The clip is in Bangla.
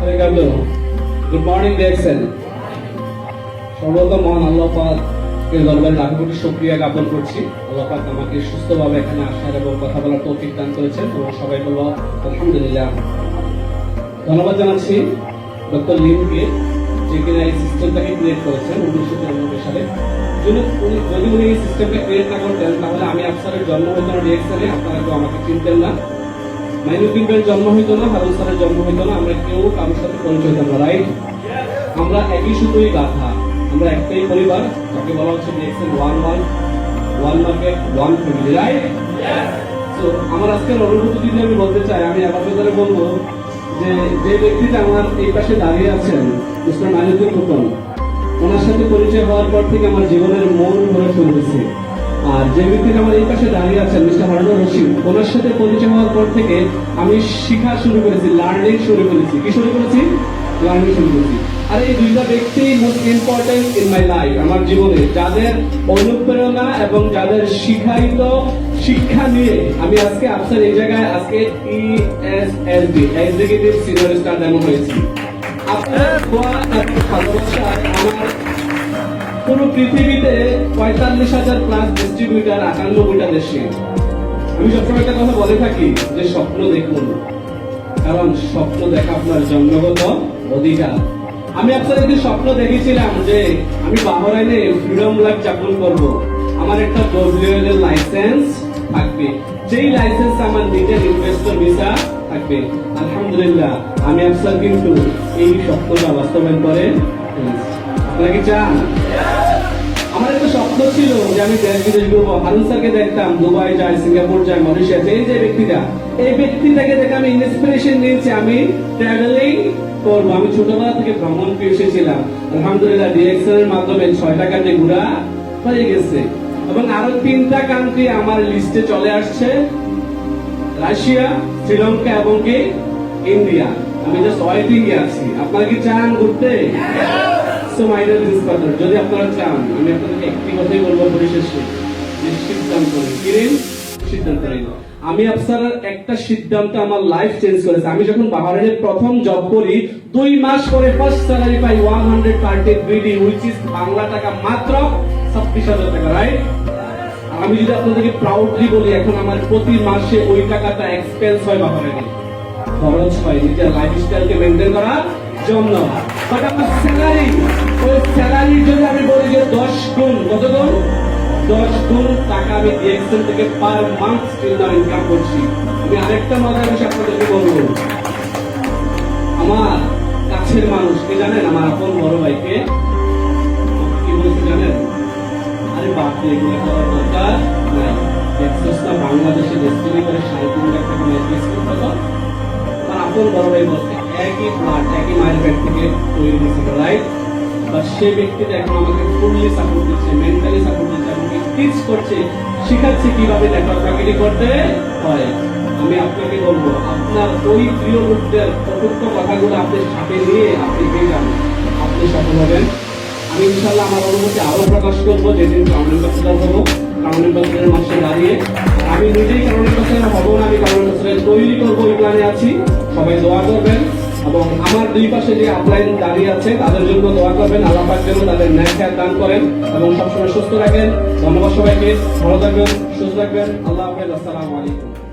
গুড মর্নিং দেখছেন। সর্বপ্রথম মহান আল্লাহ পাকের দরবারে লাখ কোটি শুকরিয়া জ্ঞাপন করছি। আল্লাহ পাক আমাকে সুস্থভাবে এখানে আসার এবং কথা বলার তৌফিক দান করেছেন এবং সবাই বলল আলহামদুলিল্লাহ। ধন্যবাদ জানাচ্ছি ডক্টর লিমকে, যে কিনা এই সিস্টেমটাকে ক্রিয়েট করেছেন 1993 সালে। যদি উনি এই সিস্টেমটা ক্রিয়েট না করতেন তাহলে আমি আফসারের জন্ম হইতো না ডিএক্সএলে, আপনারা কেউ আমাকে চিনতেন না, মাইনুদ্দিন ভাইয়ের জন্ম হইতো না, হারুন স্যারের জন্ম হইতো না, আমরা কেউ কারোর সাথে পরিচয় হতাম না, রাইট? আমরা একই সুতোই গাথা, আমরা একটাই পরিবার, যাকে বলা হচ্ছে DXL one market one family, right? তো আমার আজকের অনুভূতি যদি আমি বলতে চাই, আমি আপাতত বলবো যে ব্যক্তিটা আমার এই পাশে দাঁড়িয়ে আছেন মিস্টার মাইনুদ্দিন ফুকন, ওনার সাথে পরিচয় হওয়ার পর থেকে আমার জীবনের মন ভরে চলতেছে। আর যে ব্যক্তিটা আমার এই পাশে দাঁড়িয়ে আছেন মিস্টার হারুনুর রশিদ, ওনার সাথে পরিচয় হওয়ার পর থেকে আমি শিখা শুরু করেছি, লার্নিং শুরু করেছি। কি শুরু করেছি? লার্নিং শুরু করেছি। আর এই দুইটা ব্যক্তি most important in my life, আমার জীবনে, যাদের অনুপ্রেরণা এবং যাদের শিখায়িত শিক্ষা নিয়ে আমি আজকে আফসার এই জায়গায় আজকে ESSD executive senior star demo হয়েছি। আপনার দোয়া এবং ভালোবাসায় আমার পুরো পৃথিবীতে 45,000 প্লাস ডিস্ট্রিবিউটার 98টা দেশে। আমি সবসময় একটা কথা বলে থাকি যে স্বপ্ন দেখুন, কারণ স্বপ্ন দেখা আপনার জন্মগত অধিকার। আমি আপনার একটি স্বপ্ন দেখেছিলাম যে আমি বাহরাইনে ফ্রিডম লাইফ যাপন করব, আমার একটা WL এর লাইসেন্স থাকবে, যেই লাইসেন্স আমার নিজের ইনভেস্টর ভিসা থাকবে। আলহামদুলিল্লাহ আমি আফসার কিন্তু এই স্বপ্নটা বাস্তবায়ন করে ফেলেছি। আপনারা কি চান? আমার একটা স্বপ্ন ছিল যে আমি দেশ বিদেশ ঘুরবো, হারুন স্যারকে দেখতাম দুবাই যায়, সিঙ্গাপুর যায়, মরিশিয়াস, এই যে ব্যক্তিটাকে দেখে আমি ইন্সপিরেশন নিয়েছি, আমি ট্রাভেলিং করবো। আমি ছোটবেলা থেকে ভ্রমণ পিউষে ছিলাম, আলহামদুলিল্লাহ ডিএক্সএল এর মাধ্যমে 6টা কান্ট্রি ঘোরা হয়ে গেছে এবং আরো 3টা কান্ট্রি আমার লিস্টে চলে আসছে, রাশিয়া, শ্রীলঙ্কা এবং কি ইন্ডিয়া। আমি জাস্ট ওয়েটিং এ আছি। আপনারা কি চান ঘুরতে? যদি আপনারা চান, আমি আপনাদেরকে একটি কথাই বলবো পরিশেষে, যে সিদ্ধান্ত নিন। আমি আফসারের একটা সিদ্ধান্ত আমার লাইফ চেঞ্জ করেছে। আমি যখন বাহরাইনে প্রথম জব করি, 2 মাস পরে first salary pi 130 BD, which is Bangla টাকা মাত্র 26,000 টাকা, রাইট? আমি যদি আপনাদেরকে প্রাউডলি বলি, এখন আমার প্রতি মাসে ওই টাকাটা এক্সপেন্স হয় বাহরাইনে, খরচ হয় নিজের লাইফস্টাইলকে মেনটেন করার জন্য। বাট আমার স্যালারি, ওই স্যালারি যদি আমি বলি যে 10 গুণ, কত গুণ? 10 গুণ টাকা আমি ডিএক্সএল থেকে per month still now income করছি। আমি আরেকটা মজার বিষয় আপনাদেরকে বলবো, আমার কাছের মানুষ কে জানেন? আমার আপন বড় ভাইকে কি বলেছে জানেন? আরে বাপরে, এগুলো করার দরকার নাই, এক্সেসটা বাংলাদেশে ডিস্ট্রিবিউট করে 3.5 লাখ টাকা ইনভেস্ট করতে হবে। আমার আপন বড় ভাই বলছে একই ফ্ল্যাট, একই মায়ের পেট থেকে তৈরি হয়েছিল, রাইট? বা সে ব্যক্তিটা এখন আমাকে ফুললি সাপোর্ট দিচ্ছে, মেন্টালি সাপোর্ট দিচ্ছে, আমাকে টিচ করছে, শিখাচ্ছে কিভাবে নেটওয়ার্ক মার্কেটিং করতে হয়। আমি আপনাকে বলবো, আপনার ওই প্রিয় লোকদের প্রত্যক্ষ কথাগুলো আপনি সাথে নিয়ে আপনি পেয়ে যান, আপনি সফল হবেন। আমি ইনশাল্লাহ আমার অনুভূতি আরো প্রকাশ করবো যেদিন কাউন্টিং অফিসার হবো, কাউন্টিং অফিসারের মাসে দাঁড়িয়ে। আমি নিজেই কাউন্টিং অফিসার হবো না, আমি কাউন্টিং অফিসার তৈরি করবো, এই প্ল্যানে আছি। সবাই দোয়া করবেন এবং আমার দুই পাশে যে আপলাইন দাঁড়িয়ে আছে তাদের জন্য দোয়া করবেন, আল্লাহ পাক যেন তাদের ন্যায় খেয়াল দান করেন এবং সবসময় সুস্থ রাখেন। ধন্যবাদ সবাইকে, ভালো থাকবেন, সুস্থ থাকবেন। আল্লাহ হাফেজ, আসসালামু আলাইকুম।